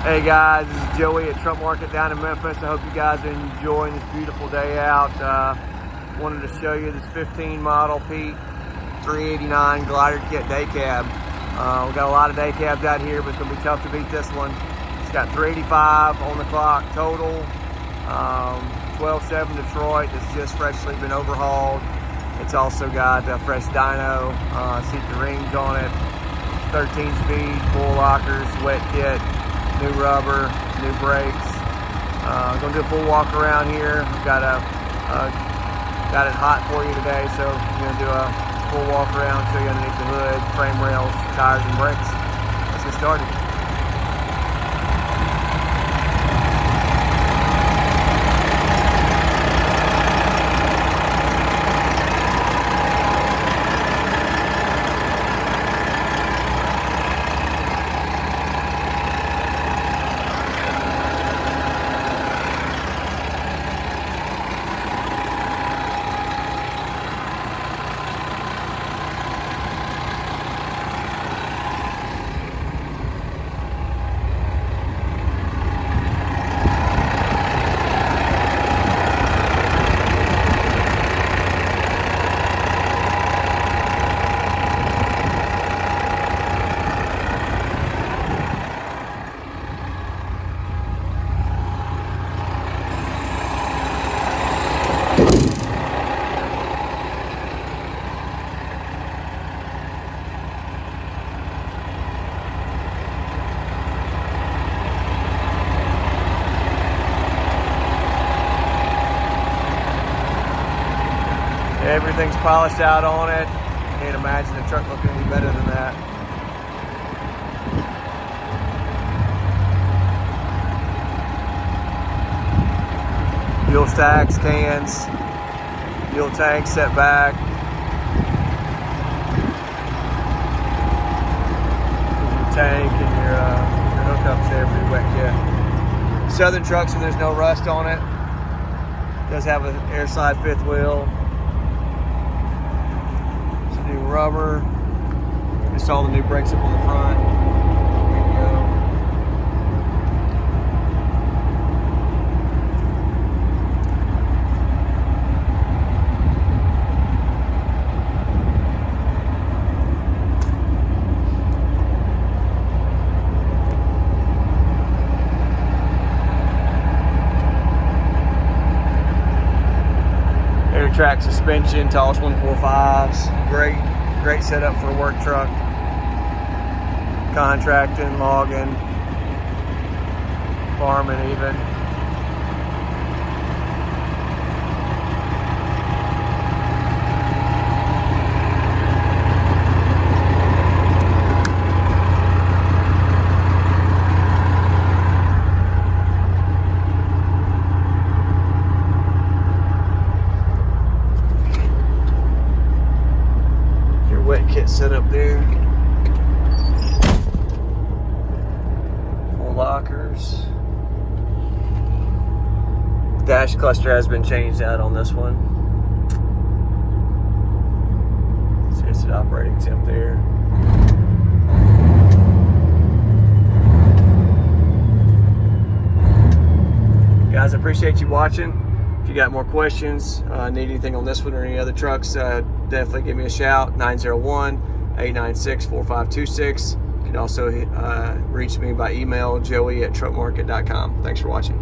Hey guys, this is Joey at Truck Market down in Memphis. I hope you guys are enjoying this beautiful day out. Wanted to show you this 15 model Pete 389 glider kit Daycab. We've got a lot of Daycabs out here, but it's going to be tough to beat this one. It's got 385 on the clock total, 12.7 Detroit. It's just freshly been overhauled. It's also got a fresh dyno, seat the rings on it, 13-speed, full lockers, wet kit, new rubber, new brakes. I'm gonna do a full walk around here. We've got it hot for you today, so I'm gonna do a full walk around, show you underneath the hood, frame rails, tires, and brakes. Let's get started. Everything's polished out on it. Can't imagine the truck looking any better than that. Fuel stacks, cans, fuel tank set back. Your tank and your hookups there for your wet kit. Southern truck, so there's no rust on it. Does have an air slide fifth wheel. New rubber, install the new brakes up on the front. There you go. Air track suspension, tallest 145s. Great setup for a work truck. Contracting, logging, farming even. Wet kit set up there. Full lockers. Dash cluster has been changed out on this one. So it's an operating temp there. Guys, I appreciate you watching. If you got more questions, need anything on this one or any other trucks, definitely give me a shout, 901-896-4526. You can also reach me by email, joey@truckmarket.com. Thanks for watching.